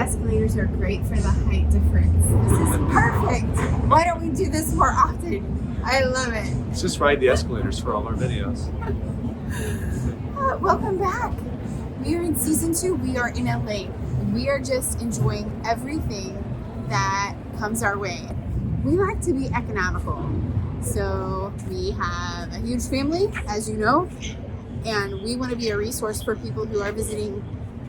escalators are great for the height difference. This is perfect. Why don't we do this more often? I love it. Let's just ride the escalators for all our videos. Welcome back. We are in season 2. We are in LA. We are just enjoying everything that comes our way. We like to be economical. So we have a huge family, as you know, and we want to be a resource for people who are visiting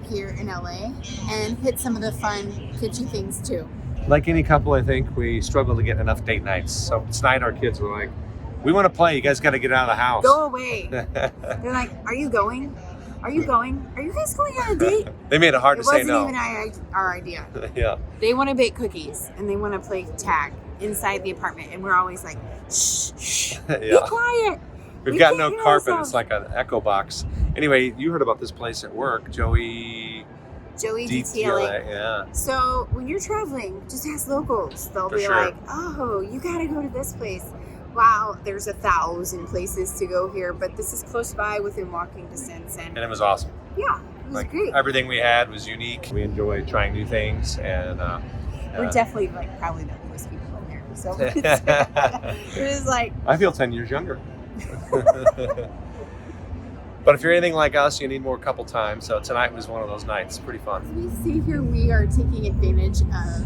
here in LA and hit some of the fun, kitschy things too. Like any couple, I think we struggle to get enough date nights. So tonight our kids were like, we want to play. You guys got to get out of the house. Go away. They're like, are you going? Are you going? Are you guys going on a date? They made it hard to say no. It wasn't even our idea. Yeah. They want to bake cookies and they want to play tag inside the apartment. And we're always like, shh, shh, Yeah. be quiet. We've got no carpet. It's like an echo box. Anyway, you heard about this place at work, Joey Detailing. Yeah. So when you're traveling, just ask locals. They'll be like, oh, you got to go to this place. Wow, there's 1,000 places to go here, but this is close by within walking distance. And it was awesome. Yeah, it was great. Everything we had was unique. We enjoy trying new things. And we're definitely probably the oldest people in here. So it was like... I feel 10 years younger. But if you're anything like us, you need more couple time. So tonight was one of those nights. Pretty fun. As we see here, we are taking advantage of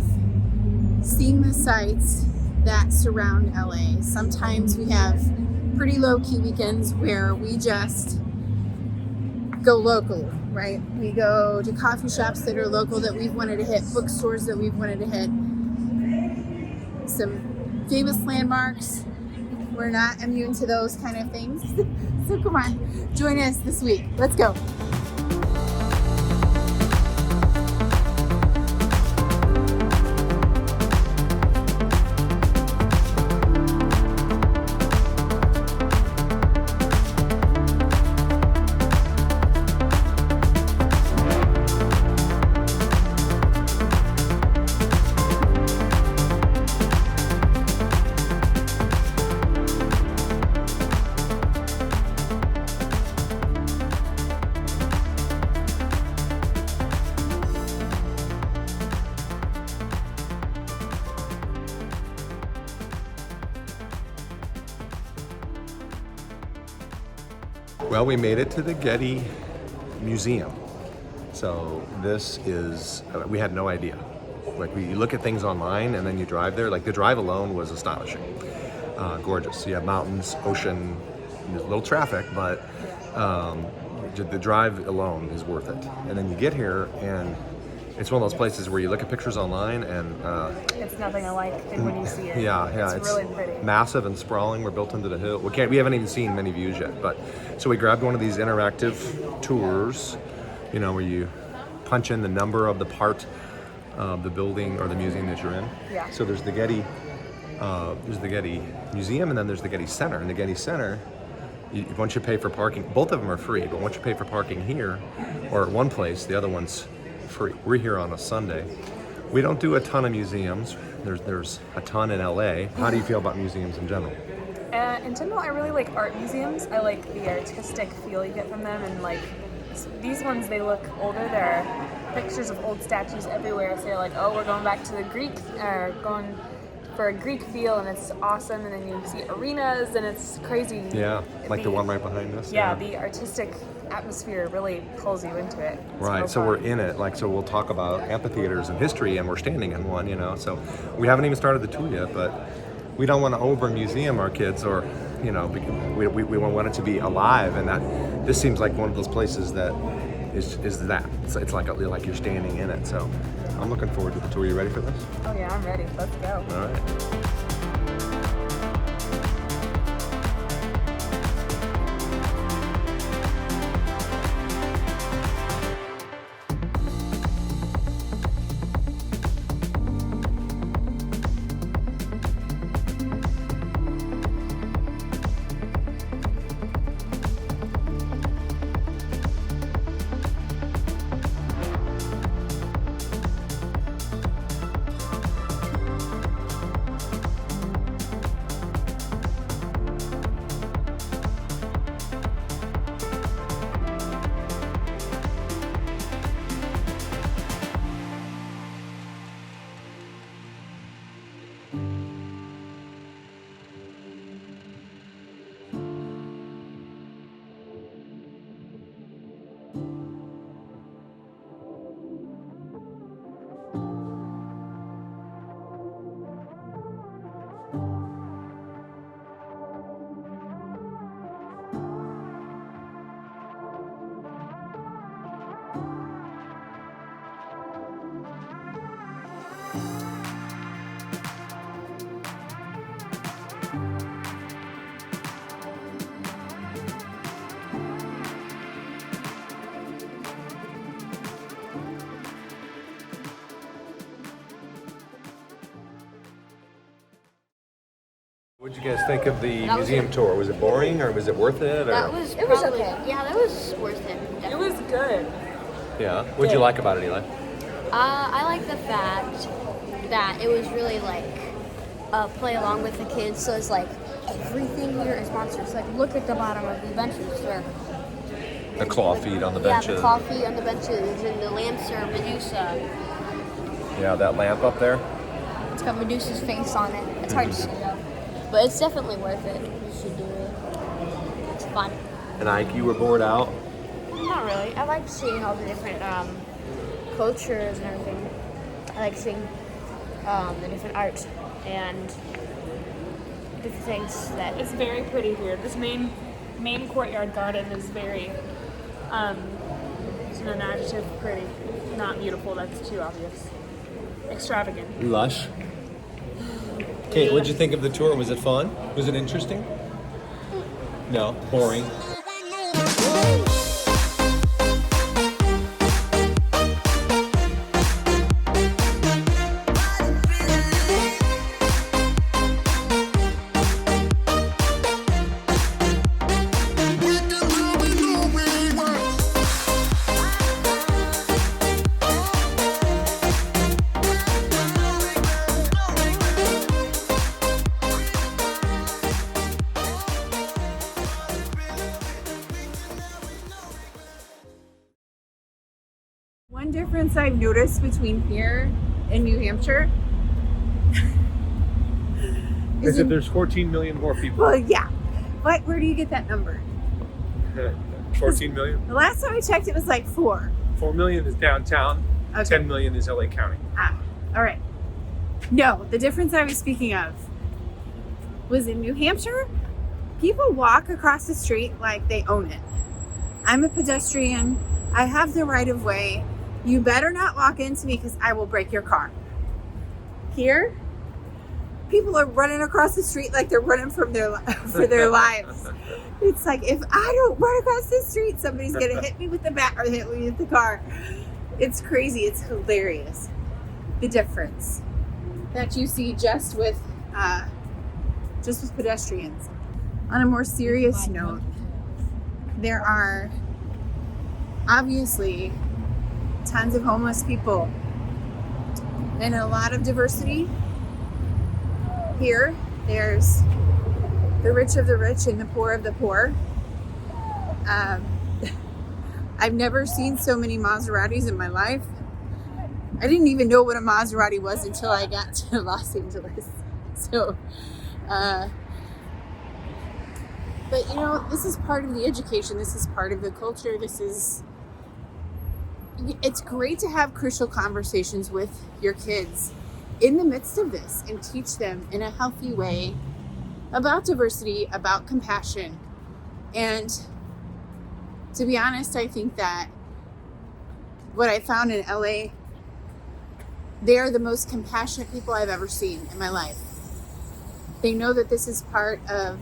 seeing the sights that surround LA. Sometimes we have pretty low-key weekends where we just go local, right? We go to coffee shops that are local that we've wanted to hit, bookstores that we've wanted to hit, some famous landmarks. We're not immune to those kind of things. So come on, join us this week. Let's go. Well, we made it to the Getty Museum. So this is, we had no idea. Like you look at things online and then you drive there. Like the drive alone was astonishing. Gorgeous. You have mountains, ocean, there's a little traffic, but the drive alone is worth it. And then you get here and it's one of those places where you look at pictures online and it's nothing alike than when you see it. Yeah, it's really pretty. Massive and sprawling. We're built into the hill. We haven't even seen many views yet, but so we grabbed one of these interactive tours, you know, where you punch in the number of the part of the building or the museum that you're in. Yeah. So there's the Getty Museum, and then there's the Getty Center. And the Getty Center, once you pay for parking, both of them are free, but once you pay for parking here or at one place, the other one's free. We're here on a Sunday. We don't do a ton of museums. There's a ton in LA. How do you feel about museums in general? In general, I really like art museums. I like the artistic feel you get from them, and like these ones, they look older. There are pictures of old statues everywhere. So you're like, oh, we're going back to the Greek, going for a Greek feel, and it's awesome. And then you see arenas, and it's crazy. Yeah, like the one right behind us. Yeah, the artistic atmosphere really pulls you into it. Right, so we're in it. Like, so we'll talk about amphitheaters and history, and we're standing in one, you know. So we haven't even started the tour yet, but we don't want to over museum our kids, or, you know, we want it to be alive, and that this seems like one of those places that is that. It's like you're standing in it. So I'm looking forward to the tour. You ready for this? Oh yeah, I'm ready. Let's go. All right. What did you guys think of the museum tour? Was it boring or was it worth it? Or? It was okay. Yeah, that was worth it. Definitely. It was good. Yeah. What did you like about it, Eli? I like the fact that it was really like play along with the kids. So it's like everything here is monsters. Like look at the bottom of the benches. The claw feet on the benches. Yeah, the claw feet on the benches, and the lamps are Medusa. Yeah, that lamp up there. It's got Medusa's face on it. It's hard to see though, but it's definitely worth it. You should do it. It's fun. And Ike, you were bored out? Not really. I like seeing all the different cultures and everything. I like seeing the different art and different things that. It's very pretty here. This main courtyard garden is very, it's an adjective, pretty. Not beautiful, that's too obvious. Extravagant. Lush. Kate, what did you think of the tour? Was it fun? Was it interesting? No, boring. One difference I've noticed between here and New Hampshire Is that there's 14 million more people. well, yeah. But where do you get that number? 14 million? The last time I checked, it was like 4. 4 million is downtown. Okay. 10 million is LA County. Ah, all right. No, the difference I was speaking of was in New Hampshire, people walk across the street like they own it. I'm a pedestrian. I have the right of way. You better not walk into me because I will break your car. Here, people are running across the street like they're running from for their lives. It's like, if I don't run across the street, somebody's gonna hit me with the bat or hit me with the car. It's crazy. It's hilarious. The difference that you see just with pedestrians. On a more serious note, there are obviously tons of homeless people and a lot of diversity here. There's the rich of the rich and the poor of the poor. I've never seen so many Maseratis in my life. I didn't even know what a Maserati was until I got to Los Angeles. So, but you know, this is part of the education. This is part of the culture. It's great to have crucial conversations with your kids in the midst of this and teach them in a healthy way about diversity, about compassion. And to be honest, I think that what I found in LA, they are the most compassionate people I've ever seen in my life. They know that this is part of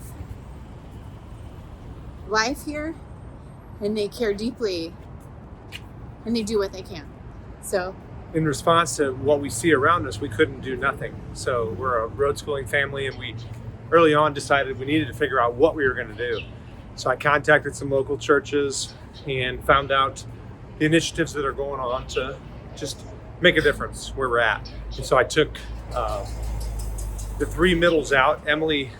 life here, and they care deeply, and they do what they can. So, in response to what we see around us, we couldn't do nothing. So we're a road schooling family, and we early on decided we needed to figure out what we were going to do. So I contacted some local churches and found out the initiatives that are going on to just make a difference where we're at. And so I took the 3 middles out. Emily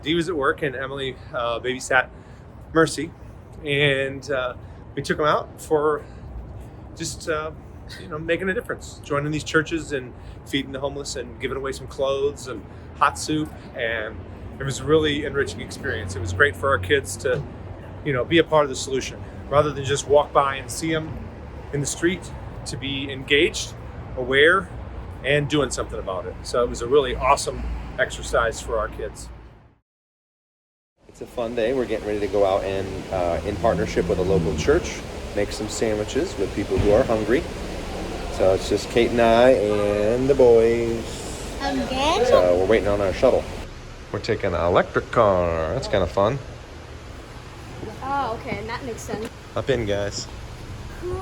D was at work, and Emily babysat Mercy, and we took them out for just making a difference, joining these churches and feeding the homeless and giving away some clothes and hot soup. And it was a really enriching experience. It was great for our kids to be a part of the solution rather than just walk by and see them in the street, to be engaged, aware, and doing something about it. So it was a really awesome exercise for our kids. It's a fun day. We're getting ready to go out and in partnership with a local church, make some sandwiches with people who are hungry. So it's just Kate and I and the boys. Again? So we're waiting on our shuttle. We're taking an electric car. That's kind of fun. Oh, okay, that makes sense. Up in, guys. Cool.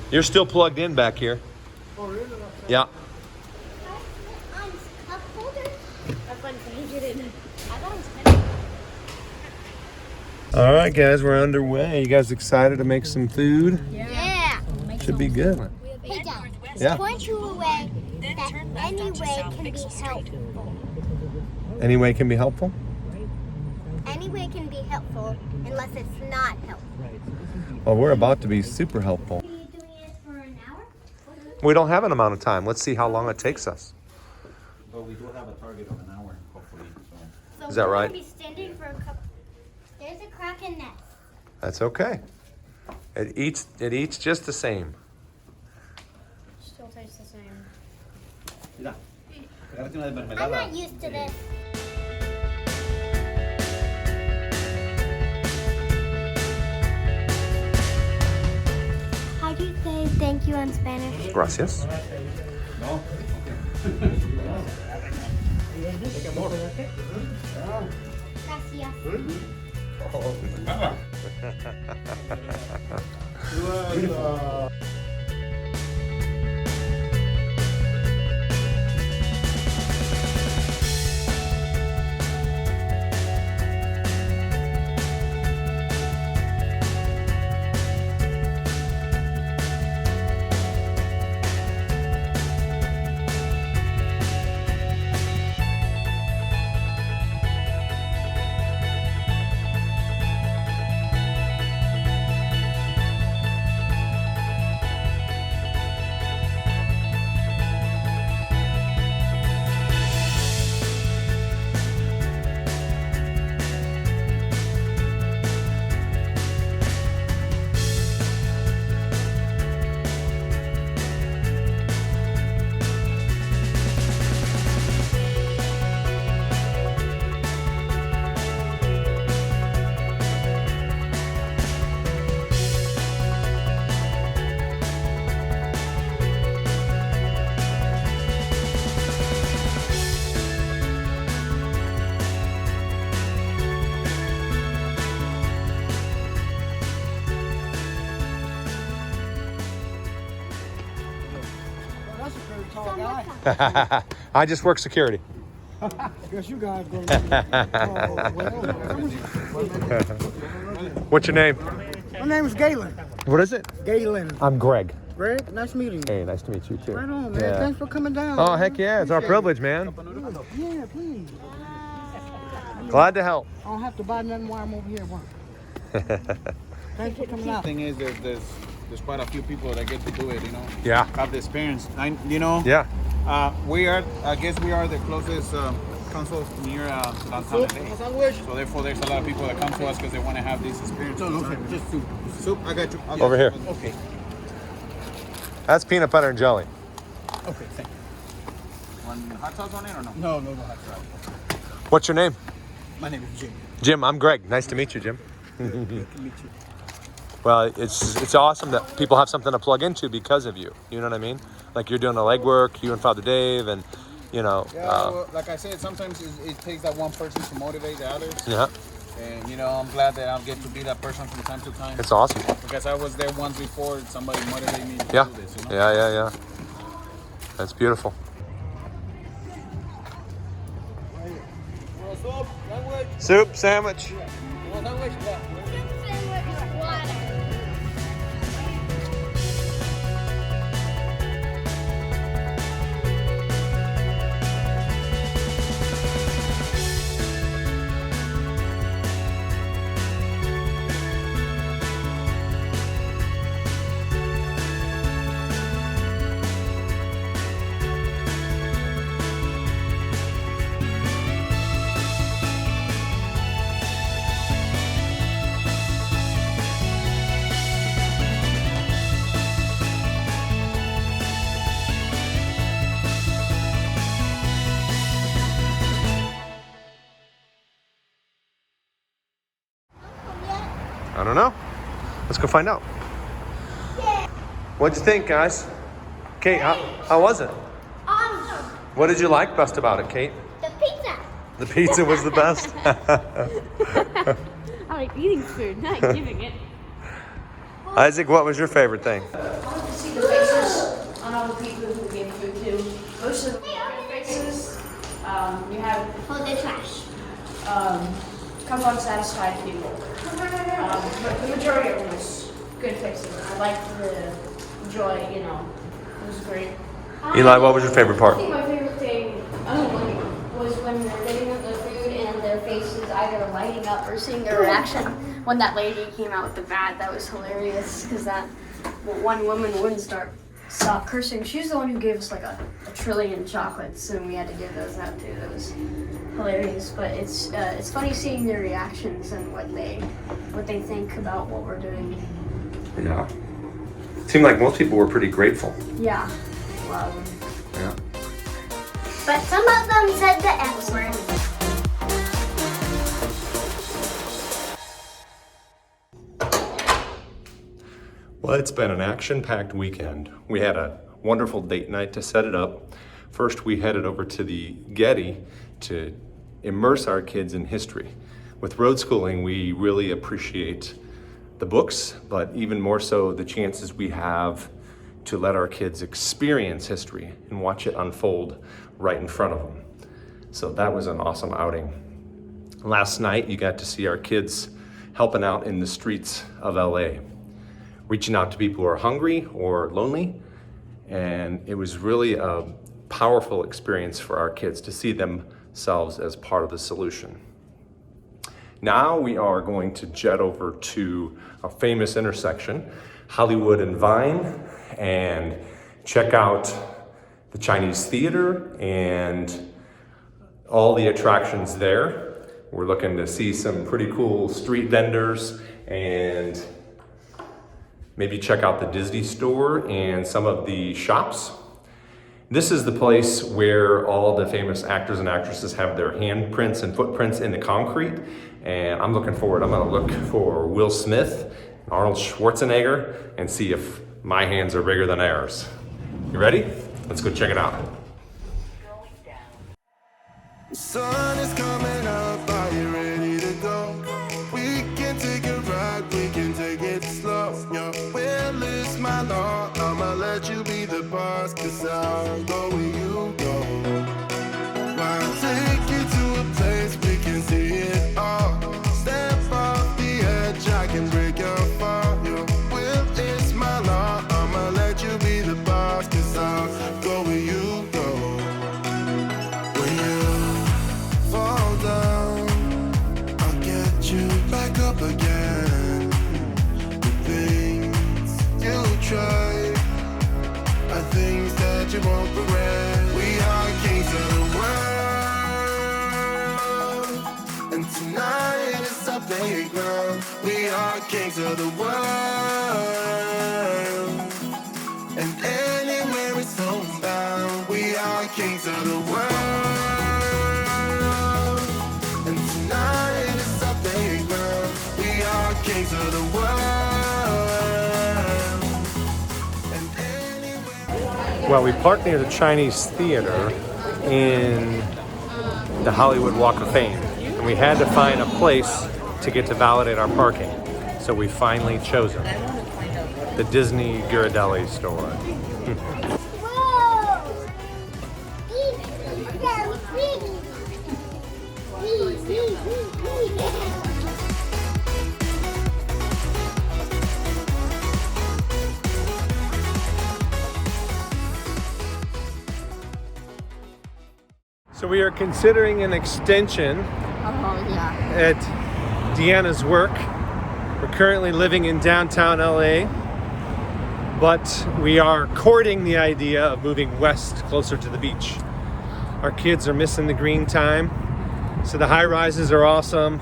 You're still plugged in back here. Oh, really? Yeah. Cup holder? That's like one, but he didn't. I thought it was Penny. All right, guys, we're underway. You guys excited to make some food? Yeah. Should be good. Hey, Dad. Yeah. Point you a way that any way can be helpful. Any way can be helpful? Any way can be helpful unless it's not helpful. Well, we're about to be super helpful. Are you doing it for an hour? We don't have an amount of time. Let's see how long it takes us. But we do have a target of an hour, hopefully. So. Is that we're right? gonna be standing for a couple. There's a crack in nest. That's okay. It eats just the same. Still tastes the same. Mira, agárrate una de I'm mermelada. not used to this. How do you say thank you in Spanish? Gracias. No? Gracias. I just work security. Guess you guys go. What's your name? My name is Galen. What is it? Galen. I'm Greg. Greg, nice meeting you. Hey, nice to meet you too. Right on, man. Yeah. Thanks for coming down. Oh, man. heck yeah. It's our Appreciate privilege, man. it. Yeah, please. Glad to help. I don't have to buy nothing while I'm over here at work. Thanks for coming out. The thing is, there's quite a few people that get to do it, you know. Yeah. Have the experience. You know. Yeah. I guess we are the closest council near downtown LA. So therefore, there's a lot of people that come to us because they want to have these experiences. Okay, just soup. Soup, I got you. Over here. Okay. That's peanut butter and jelly. Okay, thank you. Want hot sauce on it or no? No hot sauce. What's your name? My name is Jim. Jim. I'm Greg. Nice to meet you, Jim. Good to meet you. Well, it's awesome that people have something to plug into because of you. You know what I mean? Like you're doing the legwork, you and Father Dave, and you know. Yeah, well, like I said, sometimes it takes that one person to motivate the others. Yeah. And you know, I'm glad that I'll get to be that person from time to time. It's awesome. Because I was there once before, somebody motivated me to Yeah. do this. You know? Yeah. That's beautiful. Soup, sandwich. I don't know. Let's go find out. What'd you think, guys? Kate, how was it? Awesome. What did you like best about it, Kate? The pizza. The pizza was the best. I like eating food, not giving it. Isaac, what was your favorite thing? I wanted to see the faces on all the people who gave food to. Most of them were faces. You have hold the trash. Comes unsatisfied people. But the majority of them was good fixes. I liked the joy, you know. It was great. Eli, what was your favorite part? I think my favorite thing was when they're getting them the food and their faces either lighting up or seeing their reaction when that lady came out with the bat. That was hilarious because that one woman wouldn't stop cursing. She was the one who gave us like a trillion chocolates, and we had to give those out too. That was hilarious. But it's funny seeing their reactions and what they think about what we're doing. Yeah. It seemed like most people were pretty grateful. Yeah. Wow. Yeah. But some of them said the F word. Well, it's been an action-packed weekend. We had a wonderful date night to set it up. First, we headed over to the Getty to immerse our kids in history. With road schooling, we really appreciate the books, but even more so the chances we have to let our kids experience history and watch it unfold right in front of them. So that was an awesome outing. Last night, you got to see our kids helping out in the streets of LA, reaching out to people who are hungry or lonely. And it was really a powerful experience for our kids to see themselves as part of the solution. Now we are going to jet over to a famous intersection, Hollywood and Vine, and check out the Chinese theater and all the attractions there. We're looking to see some pretty cool street vendors and maybe check out the Disney store and some of the shops. This is the place where all the famous actors and actresses have their handprints and footprints in the concrete. And I'm looking forward. I'm gonna look for Will Smith, Arnold Schwarzenegger, and see if my hands are bigger than theirs. You ready? Let's go check it out. The sun is coming up, are you ready to go? We can take a ride, we can take it slow. Your will is my law, I'ma let you be the boss, 'cause I'll go where you go. I'll take you to a place we can see it all. Step off the edge, I can break your fall. Your will is my law, I'ma let you be the boss, 'cause I'll go where you go. When you fall down, I'll get you back up again. The things you try are things that you won't regret. We are kings of the world, and tonight is our playground. We are kings of the world, and anywhere it's homebound. We are kings of the world. Kings of the world. Well, we parked near the Chinese theater in the Hollywood Walk of Fame, and we had to find a place to get to validate our parking. So we finally chose it, the Disney Ghirardelli store. So we are considering an extension at Deanna's work. We're currently living in downtown LA, but we are courting the idea of moving west closer to the beach. Our kids are missing the green time, so the high rises are awesome.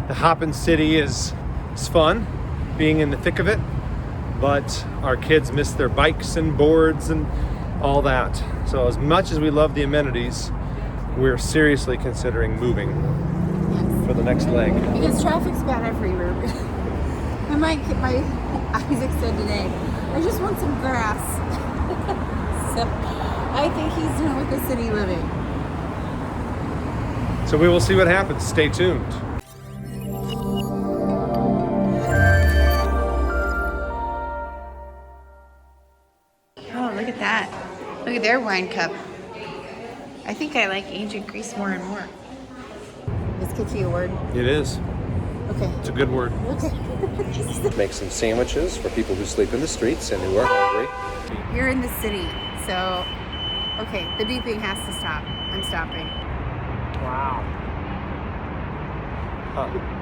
The Hoppin' City is fun, being in the thick of it, but our kids miss their bikes and boards and all that. So as much as we love the amenities, we're seriously considering moving for the next leg. Because traffic's bad everywhere. And my Isaac said today, I just want some grass. So I think he's done with the city living. So we will see what happens. Stay tuned. Oh, look at that. Look at their wine cup. I think I like ancient Greece more and more. Is kitschy a word? It is. Okay. It's a good word. Okay. Make some sandwiches for people who sleep in the streets and who are hungry. You're in the city, so okay, the beeping has to stop. I'm stopping. Wow. Huh.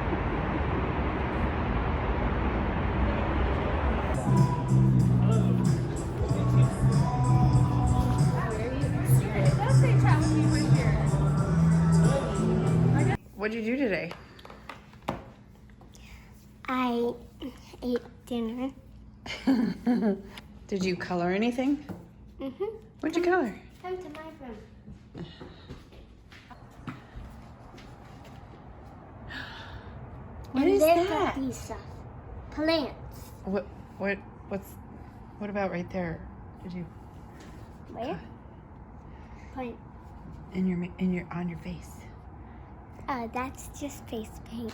What'd you do today? I ate dinner. Did you color anything? Mm-hmm. What'd you color? Come to my room. What And is look that? at these stuff. Plants. What about right there? Did you Where? Plant. on your face? That's just face paint.